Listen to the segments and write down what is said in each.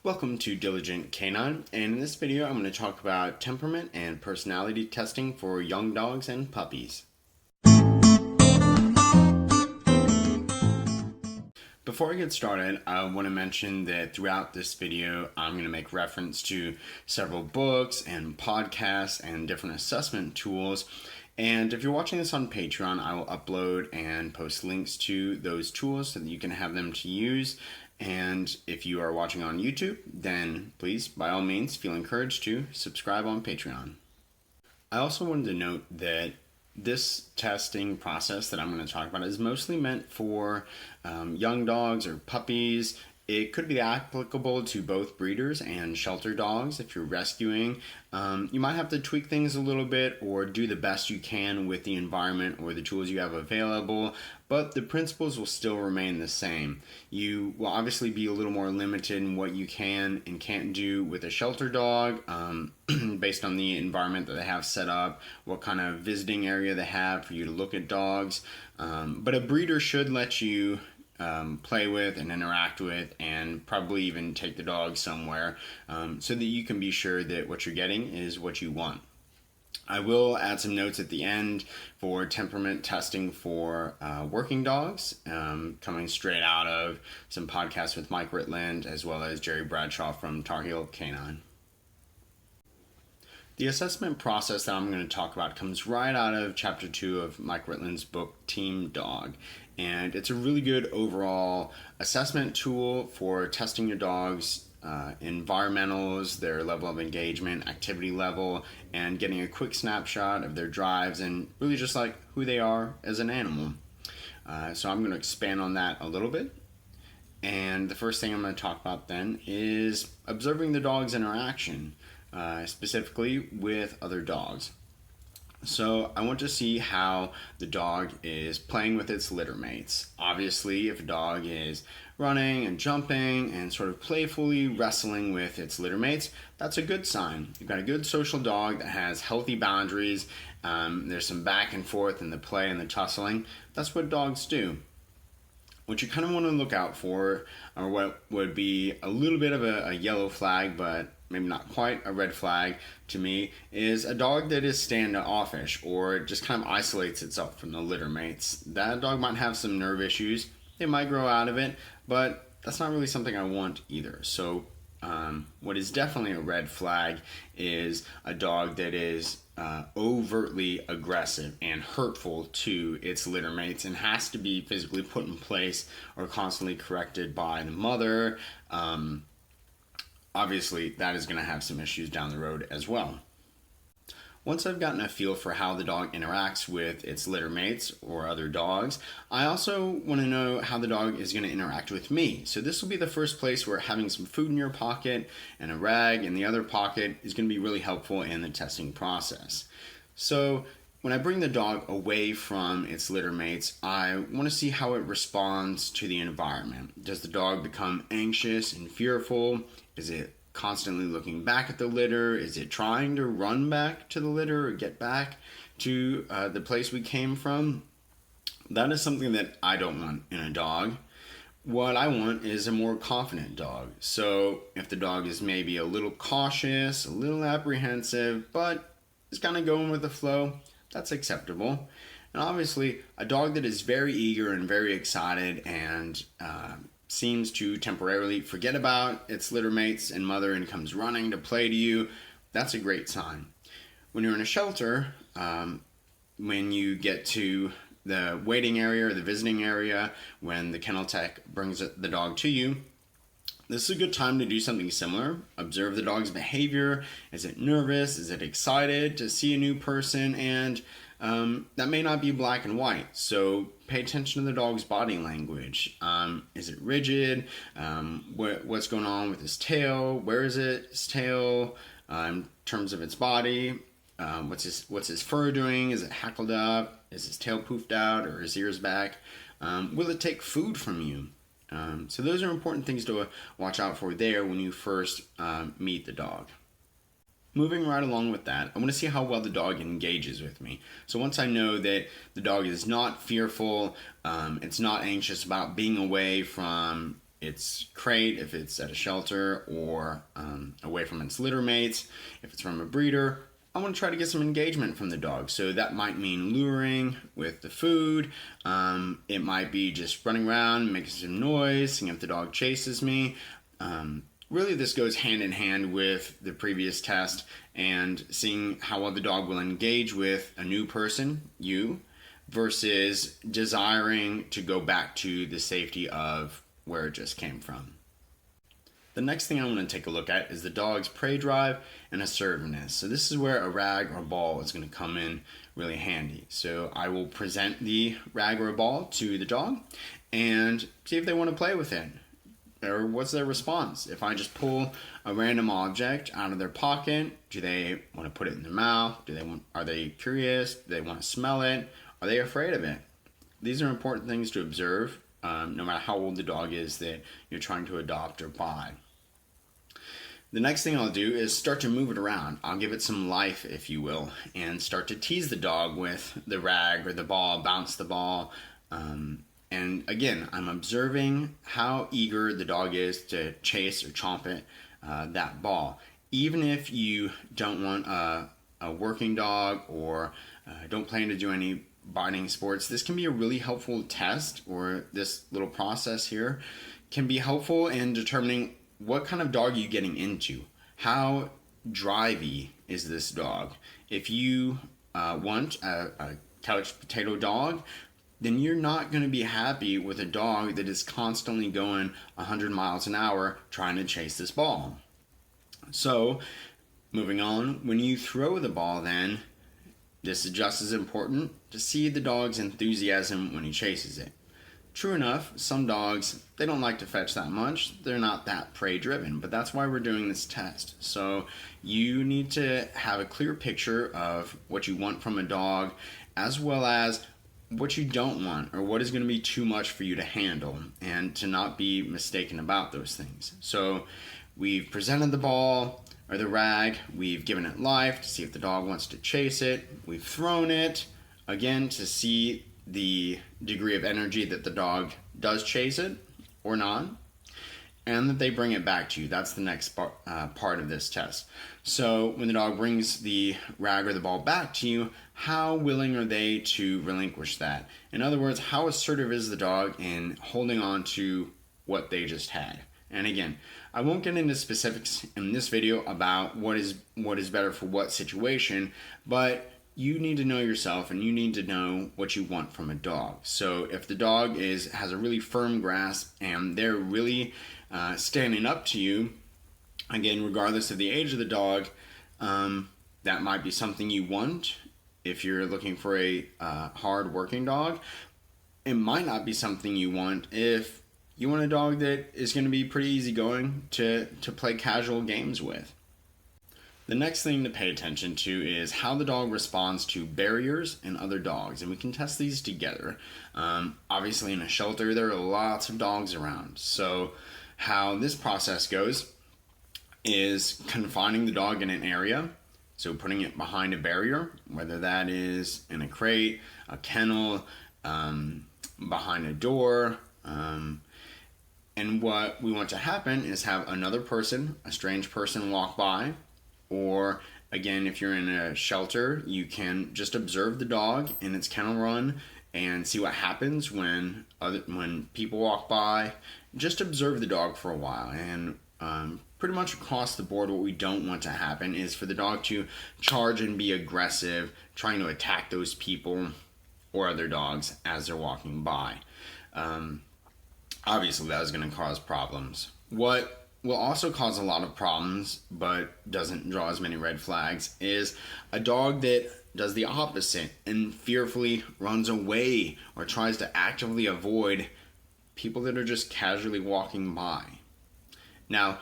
Welcome to Diligent Canine, and in this video I'm going to talk about temperament and personality testing for young dogs and puppies. Before I get started, I want to mention that throughout this video I'm going to make reference to several books and podcasts and different assessment tools. And if you're watching this on Patreon, I will upload and post links to those tools so that you can have them to use. And if you are watching on YouTube, then please, by all means, feel encouraged to subscribe on Patreon. I also wanted to note that this testing process that I'm going to talk about is mostly meant for young dogs or puppies. It could be applicable to both breeders and shelter dogs. If you're rescuing, you might have to tweak things a little bit or do the best you can with the environment or the tools you have available, but the principles will still remain the same. You will obviously be a little more limited in what you can and can't do with a shelter dog based on the environment that they have set up, what kind of visiting area they have for you to look at dogs. But a breeder should let you play with and interact with and probably even take the dog somewhere so that you can be sure that what you're getting is what you want. I will add some notes at the end for temperament testing for working dogs, coming straight out of some podcasts with Mike Ritland as well as Jerry Bradshaw from Tar Heel Canine. The assessment process that I'm going to talk about comes right out of Chapter 2 of Mike Ritland's book, Team Dog. And it's a really good overall assessment tool for testing your dog's environmentals, their level of engagement, activity level, and getting a quick snapshot of their drives and really just like who they are as an animal. So I'm going to expand on that a little bit. And the first thing I'm going to talk about then is observing the dog's interaction, specifically with other dogs. So I want to see how the dog is playing with its litter mates. Obviously, if a dog is running and jumping and sort of playfully wrestling with its litter mates, that's a good sign. You've got a good social dog that has healthy boundaries. There's some back and forth in the play and the tussling. That's what dogs do. What you kind of want to look out for, or what would be a little bit of a yellow flag, but maybe not quite a red flag to me, is a dog that is standoffish or just kind of isolates itself from the litter mates. That dog might have some nerve issues. They might grow out of it, but that's not really something I want either. So what is definitely a red flag is a dog that is overtly aggressive and hurtful to its litter mates and has to be physically put in place or constantly corrected by the mother. Obviously, that is going to have some issues down the road as well. Once I've gotten a feel for how the dog interacts with its litter mates or other dogs, I also want to know how the dog is going to interact with me. So this will be the first place where having some food in your pocket and a rag in the other pocket is going to be really helpful in the testing process. So when I bring the dog away from its litter mates, I want to see how it responds to the environment. Does the dog become anxious and fearful? Is it constantly looking back at the litter? Is it trying to run back to the litter or get back to the place we came from? That is something that I don't want in a dog. What I want is a more confident dog. So if the dog is maybe a little cautious, a little apprehensive, but is kind of going with the flow, that's acceptable. And obviously, a dog that is very eager and very excited and seems to temporarily forget about its litter mates and mother and comes running to play to you, that's a great sign. When you're in a shelter, when you get to the waiting area or the visiting area, when the kennel tech brings the dog to you, this is a good time to do something similar. Observe the dog's behavior. Is it nervous? Is it excited to see a new person? And that may not be black and white, so pay attention to the dog's body language. Is it rigid? What's going on with his tail? Where is its tail in terms of its body? What's his fur doing? Is it hackled up? Is his tail poofed out or his ears back? Will it take food from you? So those are important things to watch out for there when you first meet the dog. Moving right along with that, I want to see how well the dog engages with me. So once I know that the dog is not fearful, it's not anxious about being away from its crate, if it's at a shelter, or away from its litter mates. If it's from a breeder, I want to try to get some engagement from the dog. So that might mean luring with the food. It might be just running around, making some noise, seeing if the dog chases me. Really, this goes hand in hand with the previous test and seeing how well the dog will engage with a new person, you, versus desiring to go back to the safety of where it just came from. The next thing I want to take a look at is the dog's prey drive and assertiveness. So this is where a rag or a ball is going to come in really handy. So I will present the rag or a ball to the dog and see if they want to play with it, or what's their response. If I just pull a random object out of their pocket, do they want to put it in their mouth? Are they curious? Do they want to smell it? Are they afraid of it? These are important things to observe, no matter how old the dog is that you're trying to adopt or buy. The next thing I'll do is start to move it around. I'll give it some life, if you will, and start to tease the dog with the rag or the ball, bounce the ball. And again, I'm observing how eager the dog is to chase or chomp it, that ball. Even if you don't want a working dog or don't plan to do any biting sports, this can be a really helpful test, or this little process here can be helpful in determining what kind of dog you're getting into. How drivey is this dog? If you want a couch potato dog, then you're not going to be happy with a dog that is constantly going 100 miles an hour trying to chase this ball. So, moving on, when you throw the ball then, this is just as important to see the dog's enthusiasm when he chases it. True enough, some dogs, they don't like to fetch that much. They're not that prey driven, but that's why we're doing this test. So you need to have a clear picture of what you want from a dog, as well as what you don't want, or what is going to be too much for you to handle, and to not be mistaken about those things. So we've presented the ball or the rag, we've given it life to see if the dog wants to chase it, we've thrown it, again, to see the degree of energy that the dog does chase it or not, and that they bring it back to you. That's the next part of this test. So when the dog brings the rag or the ball back to you, how willing are they to relinquish that? In other words, how assertive is the dog in holding on to what they just had? And again, I won't get into specifics in this video about what is better for what situation, but you need to know yourself, and you need to know what you want from a dog. So if the dog has a really firm grasp and they're really standing up to you, again, regardless of the age of the dog, that might be something you want. If you're looking for a hard working dog, it might not be something you want if you want a dog that is going to be pretty easygoing to play casual games with. The next thing to pay attention to is how the dog responds to barriers and other dogs, and we can test these together. Obviously, in a shelter, there are lots of dogs around, so how this process goes is confining the dog in an area, so putting it behind a barrier, whether that is in a crate, a kennel, behind a door, and what we want to happen is have another person, a strange person, walk by. Or again, if you're in a shelter, you can just observe the dog in its kennel run and see what happens when people walk by. Just observe the dog for a while. And pretty much across the board, what we don't want to happen is for the dog to charge and be aggressive, trying to attack those people or other dogs as they're walking by. Obviously, that is going to cause problems. What will also cause a lot of problems, but doesn't draw as many red flags, is a dog that does the opposite and fearfully runs away or tries to actively avoid people that are just casually walking by. Now,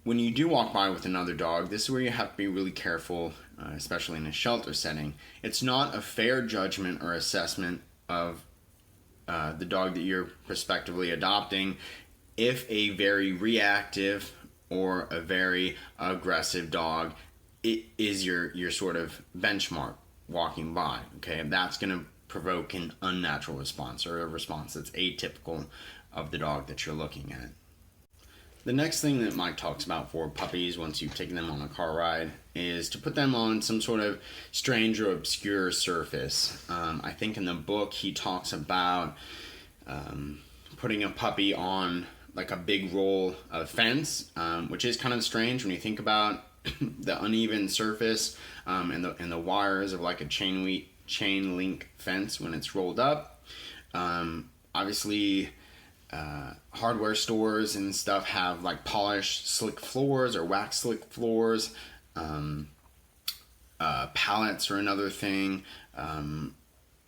when you do walk by with another dog, this is where you have to be really careful, especially in a shelter setting. It's not a fair judgment or assessment of the dog that you're prospectively adopting if a very reactive or a very aggressive dog is your sort of benchmark walking by, okay? And that's going to provoke an unnatural response, or a response that's atypical of the dog that you're looking at. The next thing that Mike talks about for puppies once you've taken them on a car ride is to put them on some sort of strange or obscure surface. I think in the book he talks about putting a puppy on like a big roll of fence, which is kind of strange when you think about the uneven surface and the wires of like a chain link fence when it's rolled up. Obviously, hardware stores and stuff have like polished slick floors or wax slick floors. Pallets are another thing.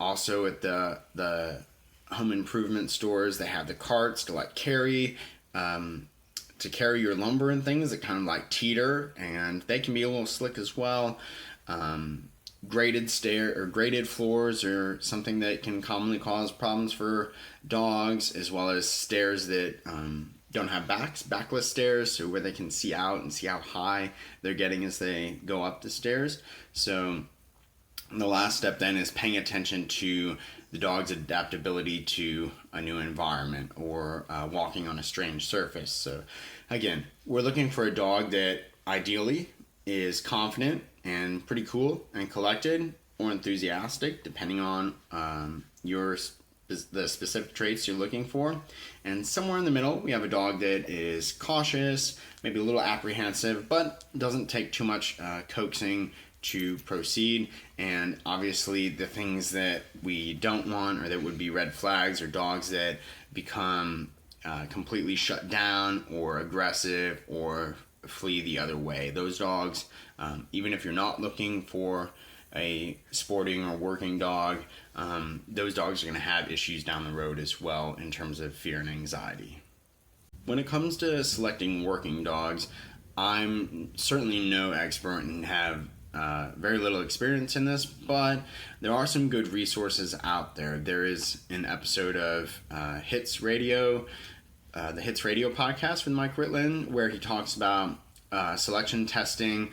Also at the home improvement stores, they have the carts to like carry your lumber and things that kind of like teeter, and they can be a little slick as well. Graded floors are something that can commonly cause problems for dogs, as well as stairs that don't have backless stairs, so where they can see out and see how high they're getting as they go up the stairs. So the last step then is paying attention to the dog's adaptability to a new environment or walking on a strange surface. So again, we're looking for a dog that ideally is confident and pretty cool and collected or enthusiastic, depending on the specific traits you're looking for. And somewhere in the middle, we have a dog that is cautious, maybe a little apprehensive, but doesn't take too much coaxing to proceed. And obviously the things that we don't want or that would be red flags are dogs that become completely shut down or aggressive or flee the other way. Those dogs, even if you're not looking for a sporting or working dog, those dogs are going to have issues down the road as well in terms of fear and anxiety. When it comes to selecting working dogs, I'm certainly no expert and have very little experience in this, but there are some good resources out there. There is an episode of Hits Radio, the Hits Radio podcast with Mike Ritland, where he talks about selection testing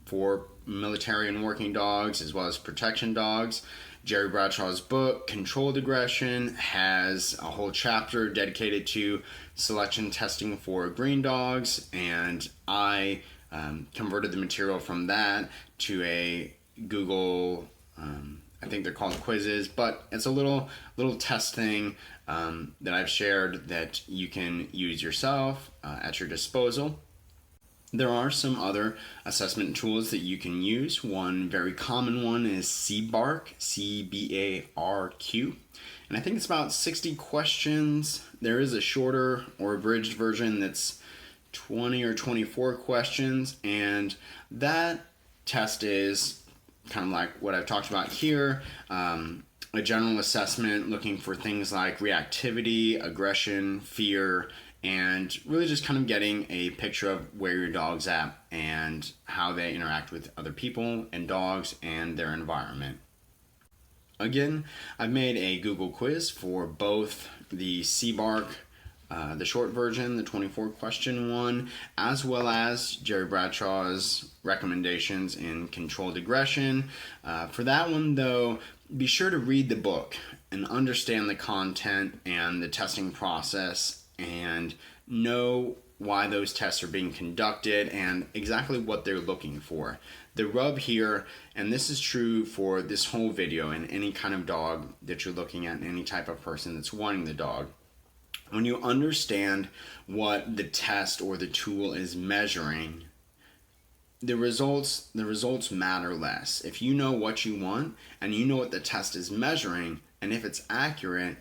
for military and working dogs as well as protection dogs. Jerry Bradshaw's book, Controlled Aggression, has a whole chapter dedicated to selection testing for green dogs, and I converted the material from that to a Google, I think they're called quizzes, but it's a little test thing that I've shared that you can use yourself at your disposal. There are some other assessment tools that you can use. One very common one is CBARQ, C-B-A-R-Q. And I think it's about 60 questions. There is a shorter or abridged version that's 20 or 24 questions. And that test is kind of like what I've talked about here. A general assessment looking for things like reactivity, aggression, fear, and really just kind of getting a picture of where your dog's at and how they interact with other people and dogs and their environment. Again, I've made a Google quiz for both the CBARQ, the short version, the 24 question one, as well as Jerry Bradshaw's recommendations in Controlled Aggression. For that one though, be sure to read the book and understand the content and the testing process and know why those tests are being conducted and exactly what they're looking for. The rub here, and this is true for this whole video and any kind of dog that you're looking at and any type of person that's wanting the dog, when you understand what the test or the tool is measuring, the results matter less. If you know what you want and you know what the test is measuring, and if it's accurate,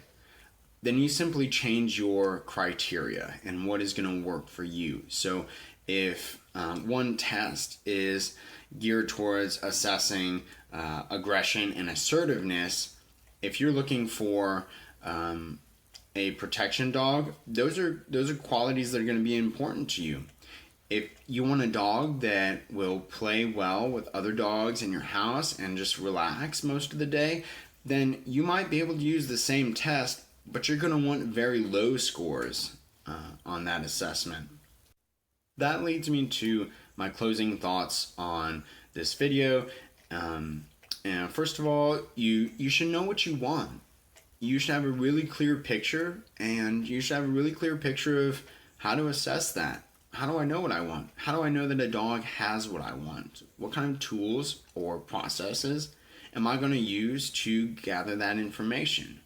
then you simply change your criteria and what is going to work for you. So if one test is geared towards assessing aggression and assertiveness, if you're looking for a protection dog, those are qualities that are going to be important to you. If you want a dog that will play well with other dogs in your house and just relax most of the day, then you might be able to use the same test, but you're going to want very low scores on that assessment. That leads me to my closing thoughts on this video. And first of all, you should know what you want. You should have a really clear picture, and you should have a really clear picture of How to assess that? How do I know what I want? How do I know that a dog has what I want? What kind of tools or processes am I going to use to gather that information?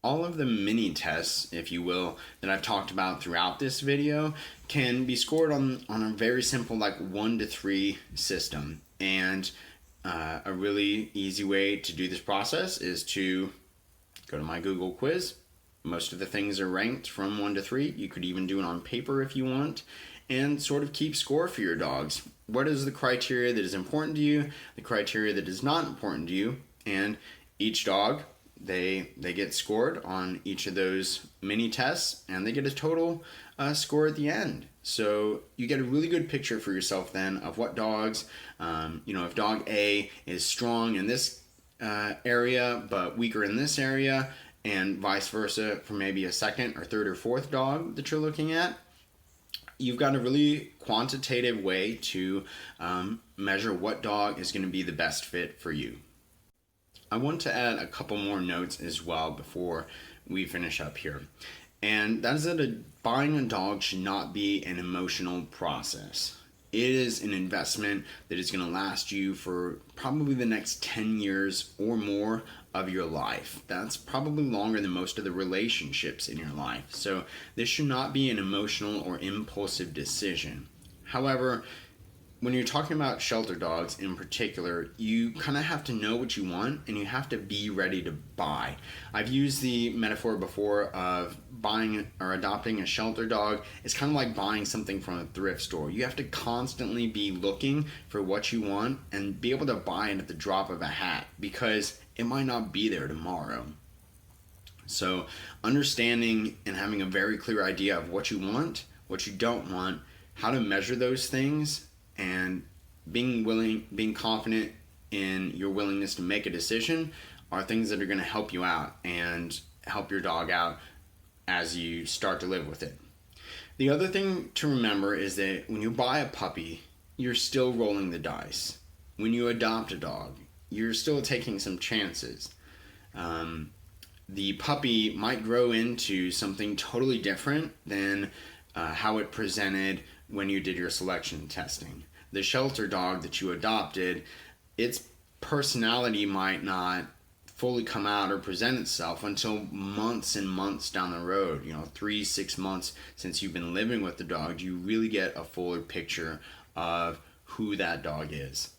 All of the mini tests, if you will, that I've talked about throughout this video can be scored on a very simple, like 1 to 3 system. And a really easy way to do this process is to go to my Google quiz. Most of the things are ranked from 1 to 3. You could even do it on paper if you want, and sort of keep score for your dogs. What is the criteria that is important to you, the criteria that is not important to you, and each dog, they get scored on each of those mini tests, and they get a total score at the end. So you get a really good picture for yourself then of what dogs, if dog A is strong in this area but weaker in this area, and vice versa for maybe a second or third or fourth dog that you're looking at. You've got a really quantitative way to measure what dog is going to be the best fit for you. I want to add a couple more notes as well before we finish up here. And that is that buying a dog should not be an emotional process. It is an investment that is going to last you for probably the next 10 years or more of your life. That's probably longer than most of the relationships in your life. So this should not be an emotional or impulsive decision. However, when you're talking about shelter dogs in particular, you kind of have to know what you want and you have to be ready to buy. I've used the metaphor before of buying or adopting a shelter dog. It's kind of like buying something from a thrift store. You have to constantly be looking for what you want and be able to buy it at the drop of a hat because it might not be there tomorrow. So understanding and having a very clear idea of what you want, what you don't want, how to measure those things, and being confident in your willingness to make a decision are things that are going to help you out and help your dog out as you start to live with it. The other thing to remember is that when you buy a puppy, you're still rolling the dice. When you adopt a dog, you're still taking some chances. The puppy might grow into something totally different than how it presented when you did your selection testing. The shelter dog that you adopted, its personality might not fully come out or present itself until months and months down the road. 3-6 months since you've been living with the dog, you really get a fuller picture of who that dog is.